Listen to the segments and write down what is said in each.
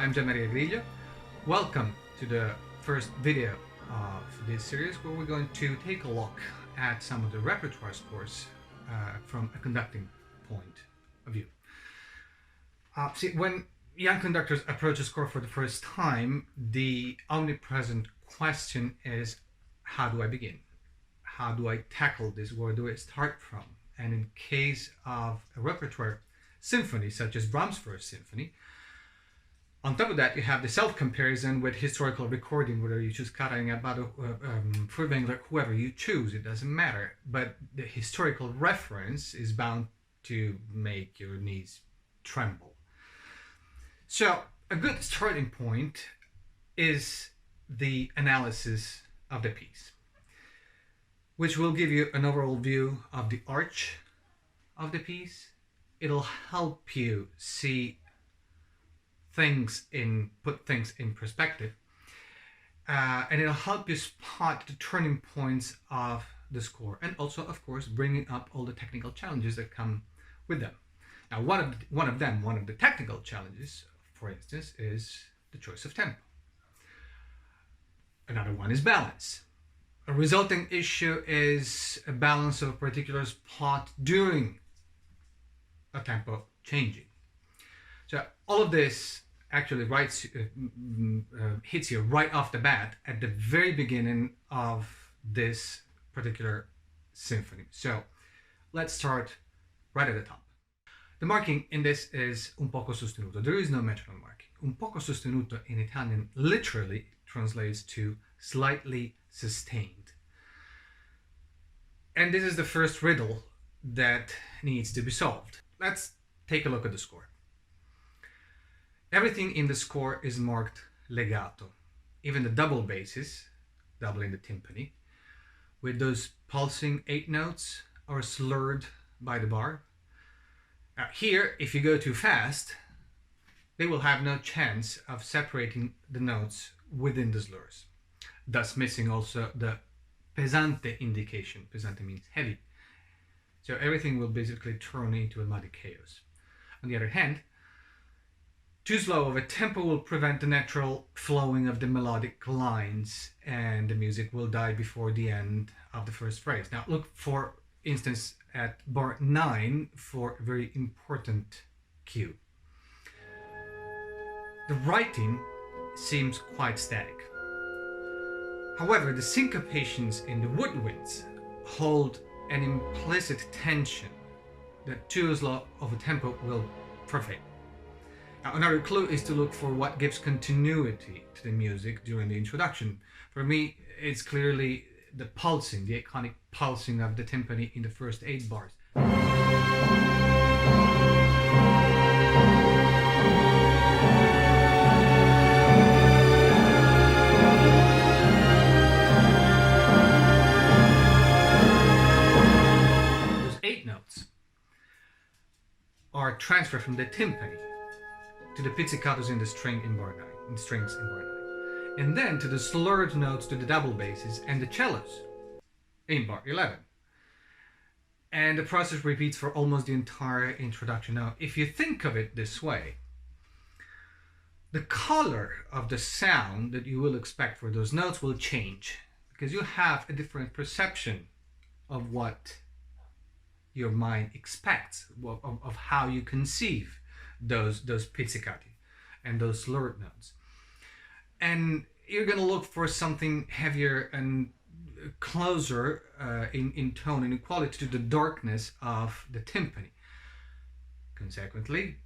I'm Gianmaria Griglio. Welcome to the first video of this series where we're going to take a look at some of the repertoire scores from a conducting point of view. See, when young conductors approach a score for the first time, the omnipresent question is, how do I begin? How do I tackle this? Where do I start from? And in case of a repertoire symphony, such as Brahms' First Symphony, on top of that, you have the self-comparison with historical recording, whether you choose Karajan, Abado, Furtwängler, whoever you choose, it doesn't matter. But the historical reference is bound to make your knees tremble. So a good starting point is the analysis of the piece, which will give you an overall view of the arch of the piece. It'll help you see put things in perspective, and it'll help you spot the turning points of the score, and also, of course, bringing up all the technical challenges that come with them. Now, one of the technical challenges, for instance, is the choice of tempo. Another one is balance. A resulting issue is a balance of a particular spot during a tempo changing. So all of this actually hits you right off the bat at the very beginning of this particular symphony. So let's start right at the top. The marking in this is un poco sostenuto. There is no metronome marking. Un poco sostenuto in Italian literally translates to slightly sustained. And this is the first riddle that needs to be solved. Let's take a look at the score. Everything in the score is marked legato. Even the double basses, doubling the timpani, with those pulsing 8 notes, are slurred by the bar. Now here, if you go too fast, they will have no chance of separating the notes within the slurs, thus missing also the pesante indication. Pesante means heavy. So everything will basically turn into a muddy chaos. On the other hand, too slow of a tempo will prevent the natural flowing of the melodic lines, and the music will die before the end of the first phrase. Now look, for instance, at bar 9 for a very important cue. The writing seems quite static. However, the syncopations in the woodwinds hold an implicit tension that too slow of a tempo will prevail. Now, another clue is to look for what gives continuity to the music during the introduction. For me, it's clearly the pulsing, the iconic pulsing of the timpani in the first 8 bars. Those 8 notes are transferred from the timpani to the pizzicatos in the strings in bar 9, and then to the slurred notes to the double basses and the cellos in bar 11. And the process repeats for almost the entire introduction. Now, if you think of it this way, the color of the sound that you will expect for those notes will change, because you have a different perception of what your mind expects, of how you conceive those pizzicati and those slurred notes. And you're going to look for something heavier and closer in tone and in quality to the darkness of the timpani. Consequently,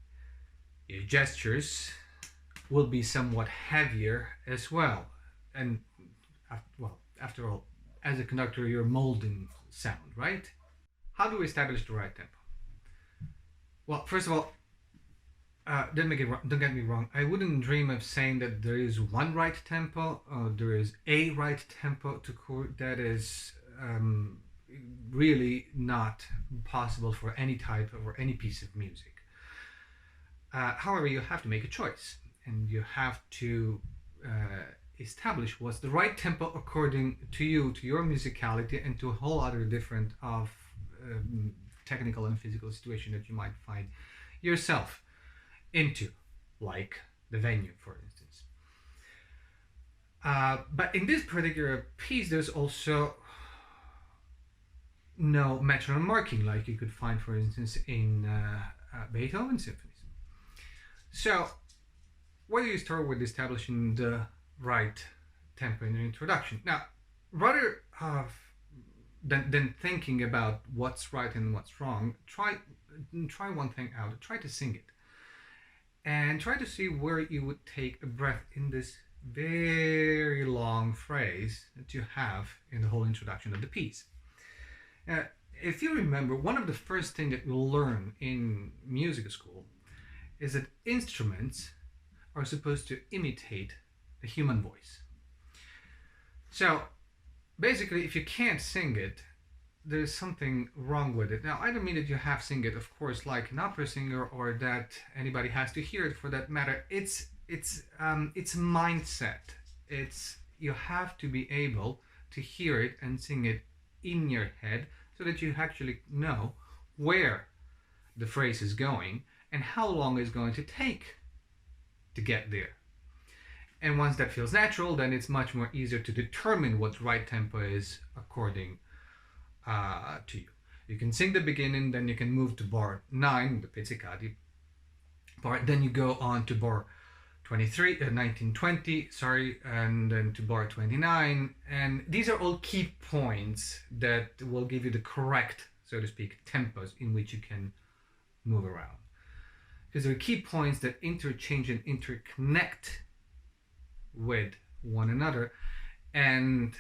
your gestures will be somewhat heavier as well. And after all, as a conductor, you're molding sound, right? How do we establish the right tempo? Well, first of all, don't get me wrong, I wouldn't dream of saying that there is one right tempo, or there is a right tempo to chord. That is really not possible for any type or any piece of music. However, you have to make a choice, and you have to establish what's the right tempo according to you, to your musicality, and to a whole other different of technical and physical situation that you might find yourself into, like the venue, for instance. But in this particular piece, there's also no metronome marking like you could find, for instance, in Beethoven symphonies. So, where do you start with establishing the right tempo in the introduction? Now, rather than thinking about what's right and what's wrong, try one thing out. Try to sing it, and try to see where you would take a breath in this very long phrase that you have in the whole introduction of the piece. If you remember, one of the first things that we'll learn in music school is that instruments are supposed to imitate the human voice. So basically, if you can't sing it, there's something wrong with it. Now, I don't mean that you have to sing it, of course, like an opera singer, or that anybody has to hear it for that matter. It's mindset. You have to be able to hear it and sing it in your head so that you actually know where the phrase is going and how long it's going to take to get there. And once that feels natural, then it's much more easier to determine what the right tempo is according to you. You can sing the beginning, then you can move to bar 9, the pizzicati bar, then you go on to bar 1920, and then to bar 29, and these are all key points that will give you the correct, so to speak, tempos in which you can move around. Because there are key points that interchange and interconnect with one another and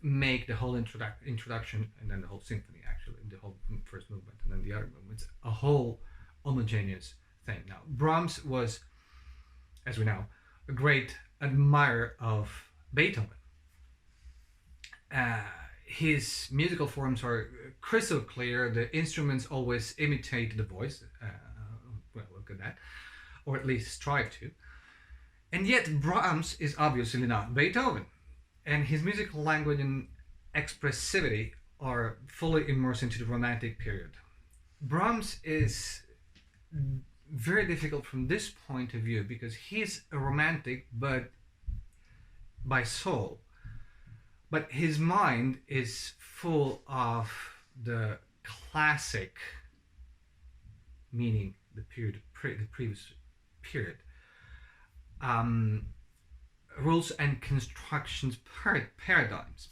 make the whole introduction and then the whole symphony, actually, the whole first movement and then the other movements, a whole homogeneous thing. Now, Brahms was, as we know, a great admirer of Beethoven. His musical forms are crystal clear. The instruments always imitate the voice. Well, look at that. Or at least strive to. And yet Brahms is obviously not Beethoven. And his musical language and expressivity are fully immersed into the Romantic period. Brahms is very difficult from this point of view because he's a romantic, but by soul. But his mind is full of the classic, meaning the previous period, rules and constructions paradigms.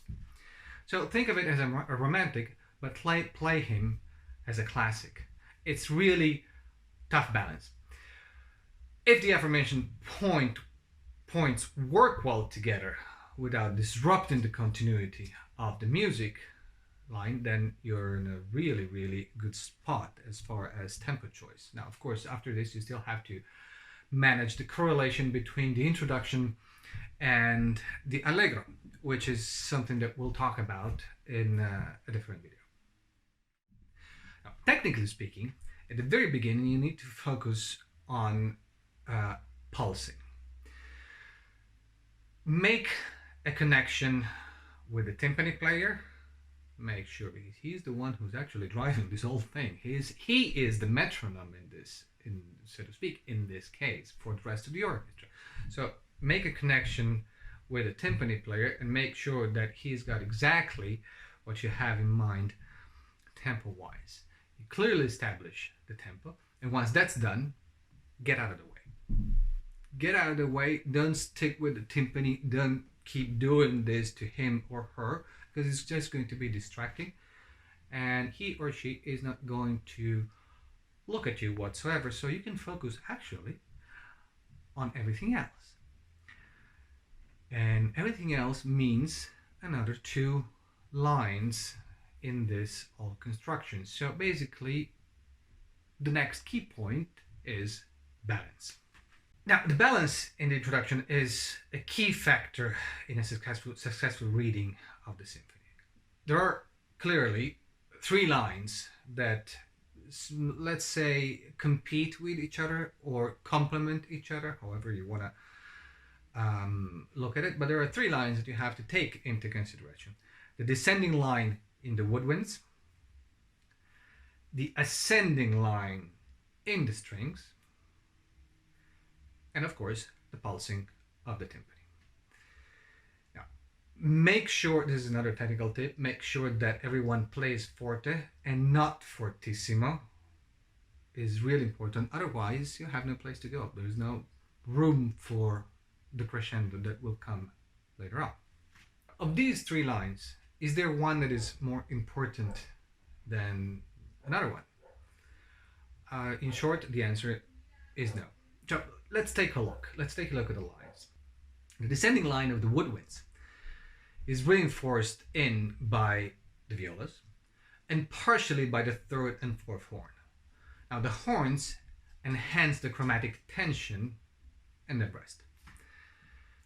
So think of it as a romantic, but play him as a classic. It's really tough balance. If the aforementioned points work well together without disrupting the continuity of the music line, then you're in a really, really good spot as far as tempo choice. Now, of course, after this, you still have to manage the correlation between the introduction and the allegro, which is something that we'll talk about in a different video. Now, technically speaking, at the very beginning, you need to focus on pulsing. Make a connection with the timpani player. Make sure he's the one who's actually driving this whole thing. He is the metronome in this, so to speak, in this case, for the rest of the orchestra. So make a connection with a timpani player and make sure that he's got exactly what you have in mind tempo-wise. You clearly establish the tempo, and once that's done, get out of the way. Get out of the way, don't stick with the timpani, don't keep doing this to him or her, because it's just going to be distracting, and he or she is not going to look at you whatsoever, so you can focus actually on everything else. And everything else means another 2 lines in this whole construction. So basically, the next key point is balance. Now, the balance in the introduction is a key factor in a successful reading of the symphony. There are clearly 3 lines that, let's say, compete with each other or complement each other, however you want to look at it. But there are 3 lines that you have to take into consideration. The descending line in the woodwinds, the ascending line in the strings, and of course the pulsing of the timpani. Now, make sure, this is another technical tip, make sure that everyone plays forte and not fortissimo. Is really important, otherwise you have no place to go. There's no room for the crescendo that will come later on. Of these three lines, is there one that is more important than another one? In short, the answer is no. So let's take a look. Let's take a look at the lines. The descending line of the woodwinds is reinforced in by the violas and partially by the third and fourth horn. Now the horns enhance the chromatic tension and the rest.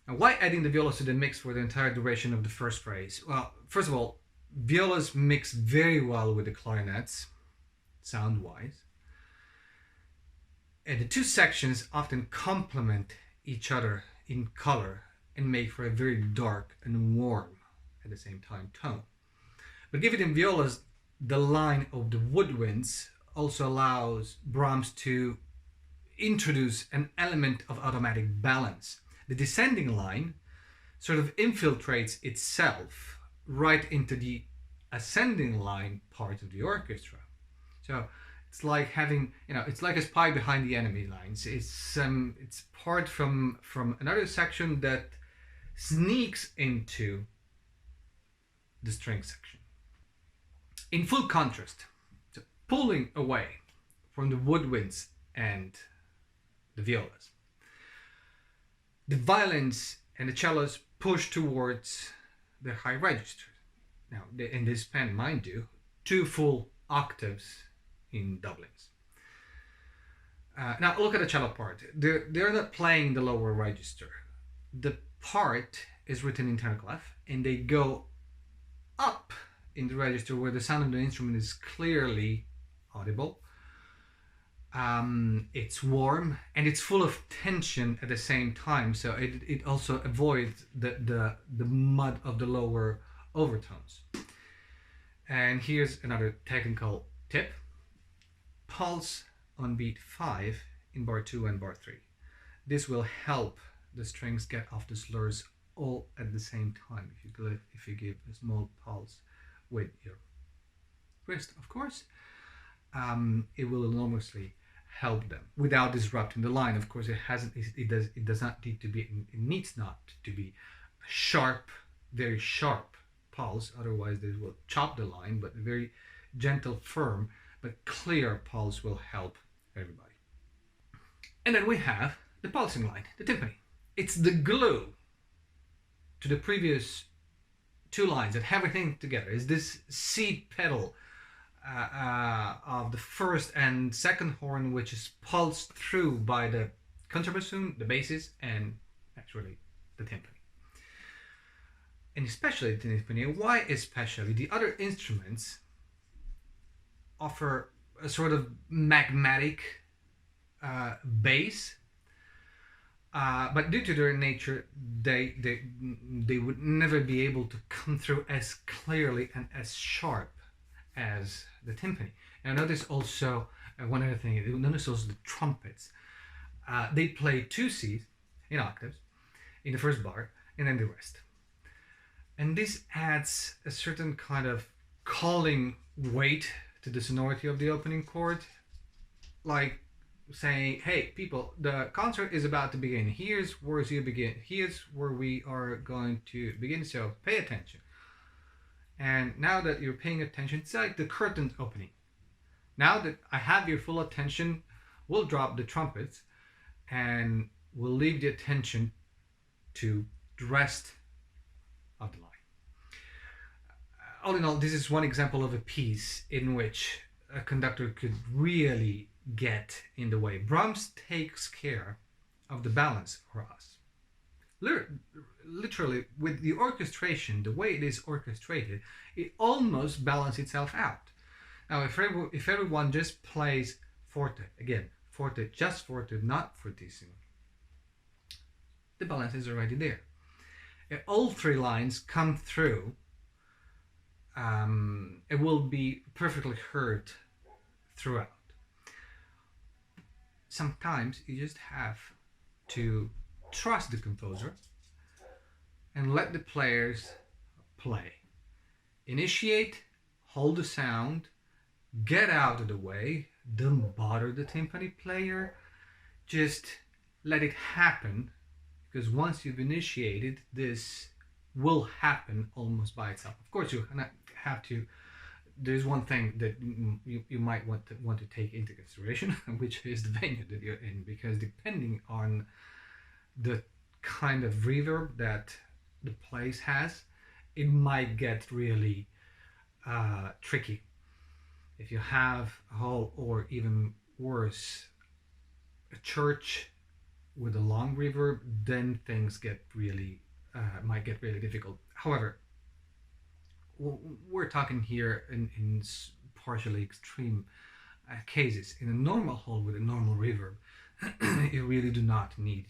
Now, why adding the violas to the mix for the entire duration of the first phrase? Well, first of all, violas mix very well with the clarinets, sound-wise. And the two sections often complement each other in color and make for a very dark and warm, at the same time, tone. But given violas, the line of the woodwinds also allows Brahms to introduce an element of automatic balance. The descending line sort of infiltrates itself right into the ascending line part of the orchestra. So it's like having, it's like a spy behind the enemy lines. It's part from another section that sneaks into the string section. In full contrast, so pulling away from the woodwinds and the violas, the violins and the cellos push towards the high register. Now, in this span, mind you, 2 full octaves in doublings. Now, look at the cello part. They're not playing the lower register. The part is written in tenor clef, and they go up in the register where the sound of the instrument is clearly audible. It's warm and it's full of tension at the same time, so it also avoids the mud of the lower overtones. And here's another technical tip: pulse on beat 5 in bar 2 and bar 3. This will help the strings get off the slurs all at the same time if you give a small pulse with your wrist, of course. It will enormously help them without disrupting the line. Of course, it does not need to be, it needs not to be a sharp, very sharp pulse, otherwise they will chop the line, but a very gentle, firm, but clear pulse will help everybody. And then we have the pulsing line, the timpani. It's the glue to the previous 2 lines that have everything together. Is this seed pedal of the first and second horn, which is pulsed through by the contrabassoon, the basses, and actually the timpani. And especially the timpani. Why especially? The other instruments offer a sort of magmatic bass, but due to their nature, they would never be able to come through as clearly and as sharp as the timpani. Now notice also one other thing. Notice also the trumpets. They play 2 Cs in octaves in the first bar, and then the rest. And this adds a certain kind of calling weight to the sonority of the opening chord, like saying, hey people, the concert is about to begin. Here's where you begin. Here's where we are going to begin, so pay attention. And now that you're paying attention, it's like the curtain opening. Now that I have your full attention, we'll drop the trumpets and we'll leave the attention to the rest of the line. All in all, this is one example of a piece in which a conductor could really get in the way. Brahms takes care of the balance for us. Literally, with the orchestration, the way it is orchestrated, it almost balances itself out. Now, if everyone just plays forte, again, forte, just forte, not fortissimo, the balance is already there. If all 3 lines come through, it will be perfectly heard throughout. Sometimes you just have to trust the composer and let the players play. Initiate, hold the sound, get out of the way, don't bother the timpani player, just let it happen, because once you've initiated, this will happen almost by itself. Of course, you have to, there's one thing that you might want to take into consideration, which is the venue that you're in, because depending on the kind of reverb that the place has, it might get really tricky. If you have a hall, or even worse, a church with a long reverb, then things get really might get really difficult. However, we're talking here in partially extreme cases. In a normal hall with a normal reverb, you really do not need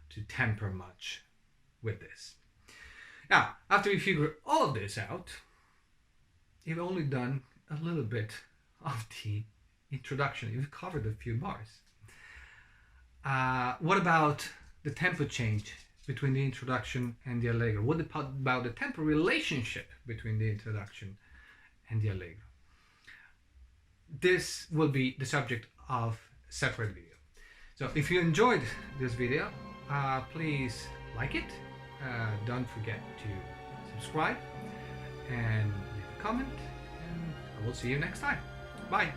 to temper much with this. Now, after you figure all of this out, you've only done a little bit of the introduction. You've covered a few bars. What about the tempo change between the introduction and the allegro? What about the tempo relationship between the introduction and the allegro? This will be the subject of a separate video. So if you enjoyed this video, please like it. Don't forget to subscribe and leave a comment, and I will see you next time. Bye.